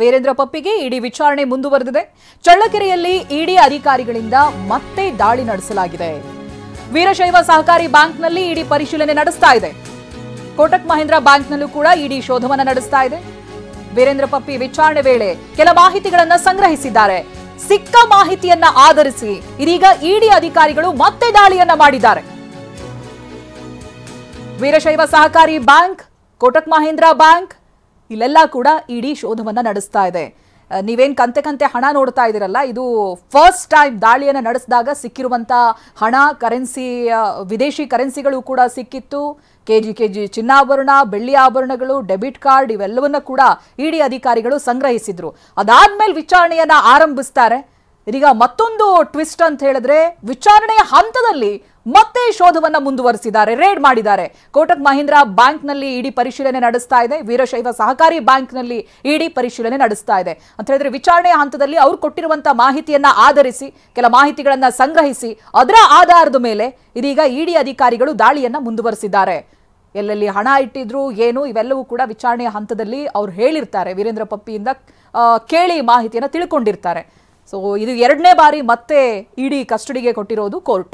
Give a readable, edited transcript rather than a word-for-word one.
ವೀರೇಂದ್ರ ಪಪ್ಪಿಗೆ ಇಡಿ ವಿಚಾರಣೆ ಮುಂದುವರೆದಿದೆ. ಚಳ್ಳಕೆರೆಯಲ್ಲಿ ಇಡಿ ಅಧಿಕಾರಿಗಳಿಂದ ಮತ್ತೆ ದಾಳಿ ನಡೆಸಲಾಗಿದೆ. ವೀರಶೈವ ಸಹಕಾರಿ ಬ್ಯಾಂಕ್ನಲ್ಲಿ ಇಡಿ ಪರಿಶೀಲನೆ ನಡೆಸ್ತಾ ಇದೆ. ಕೋಟಕ್ ಮಹೀಂದ್ರಾ ಬ್ಯಾಂಕ್ನಲ್ಲೂ ಕೂಡ ಇಡಿ ಶೋಧವನ್ನ ನಡೆಸ್ತಾ ಇದೆ. ವೀರೇಂದ್ರ ಪಪ್ಪಿ ವಿಚಾರಣೆ ವೇಳೆ ಕೆಲ ಮಾಹಿತಿಗಳನ್ನು ಸಂಗ್ರಹಿಸಿದ್ದಾರೆ. ಸಿಕ್ಕ ಮಾಹಿತಿಯನ್ನ ಆಧರಿಸಿ ಇದೀಗ ಇಡಿ ಅಧಿಕಾರಿಗಳು ಮತ್ತೆ ದಾಳಿಯನ್ನ ಮಾಡಿದ್ದಾರೆ. ವೀರಶೈವ ಸಹಕಾರಿ ಬ್ಯಾಂಕ್, ಕೋಟಕ್ ಮಹೀಂದ್ರಾ ಬ್ಯಾಂಕ್ ಇಲ್ಲೆಲ್ಲ ಕೂಡ ಇಡಿ ಶೋಧವನ್ನ ನಡೆಸ್ತಾ ಇದೆ. ನೀವೇನ್ ಕಂತೆ ಹಣ ನೋಡ್ತಾ ಇದ್ದೀರಲ್ಲ, ಇದು ಫಸ್ಟ್ ಟೈಮ್ ದಾಳಿಯನ್ನ ನಡೆಸಿದಾಗ ಸಿಕ್ಕಿರುವಂತ ಹಣ, ಕರೆನ್ಸಿ, ವಿದೇಶಿ ಕರೆನ್ಸಿಗಳು ಕೂಡ ಸಿಕ್ಕಿತ್ತು. ಕೆಜಿ ಚಿನ್ನಾಭರಣ, ಬೆಳ್ಳಿ ಆಭರಣಗಳು, ಡೆಬಿಟ್ ಕಾರ್ಡ್ ಇವೆಲ್ಲವನ್ನ ಕೂಡ ಇಡಿ ಅಧಿಕಾರಿಗಳು ಸಂಗ್ರಹಿಸಿದ್ರು. ಅದಾದ್ಮೇಲೆ ವಿಚಾರಣೆಯನ್ನ ಆರಂಭಿಸ್ತಾರೆ. ಇದೀಗ ಮತ್ತೊಂದು ಟ್ವಿಸ್ಟ್ ಅಂತ ಹೇಳಿದ್ರೆ, ವಿಚಾರಣೆಯ ಹಂತದಲ್ಲಿ ಮತ್ತೆ ಶೋಧವನ್ನ ಮುಂದುವರಿಸಿದ್ದಾರೆ, ರೇಡ್ ಮಾಡಿದ್ದಾರೆ. ಕೋಟಕ್ ಮಹೀಂದ್ರಾ ಬ್ಯಾಂಕ್ನಲ್ಲಿ ಇಡಿ ಪರಿಶೀಲನೆ ನಡೆಸ್ತಾ ಇದೆ. ವೀರಶೈವ ಸಹಕಾರಿ ಬ್ಯಾಂಕ್ನಲ್ಲಿ ಇಡಿ ಪರಿಶೀಲನೆ ನಡೆಸ್ತಾ ಇದೆ ಅಂತ ಹೇಳಿದ್ರೆ, ವಿಚಾರಣೆಯ ಹಂತದಲ್ಲಿ ಅವ್ರು ಕೊಟ್ಟಿರುವಂತಹ ಮಾಹಿತಿಯನ್ನ ಆಧರಿಸಿ ಕೆಲ ಮಾಹಿತಿಗಳನ್ನ ಸಂಗ್ರಹಿಸಿ ಅದರ ಆಧಾರದ ಮೇಲೆ ಇದೀಗ ಇಡಿ ಅಧಿಕಾರಿಗಳು ದಾಳಿಯನ್ನ ಮುಂದುವರಿಸಿದ್ದಾರೆ. ಎಲ್ಲೆಲ್ಲಿ ಹಣ ಇಟ್ಟಿದ್ರು ಏನು ಇವೆಲ್ಲವೂ ಕೂಡ ವಿಚಾರಣೆಯ ಹಂತದಲ್ಲಿ ಅವ್ರು ಹೇಳಿರ್ತಾರೆ. ವೀರೇಂದ್ರ ಪಪ್ಪಿಯಿಂದ ಕೇಳಿ ಮಾಹಿತಿಯನ್ನ ತಿಳ್ಕೊಂಡಿರ್ತಾರೆ. ಸೊ ಇದು ಎರಡನೇ ಬಾರಿ ಮತ್ತೆ ಇಡಿ ಕಸ್ಟಡಿಗೆ ಕೊಟ್ಟಿರೋದು ಕೋರ್ಟ್.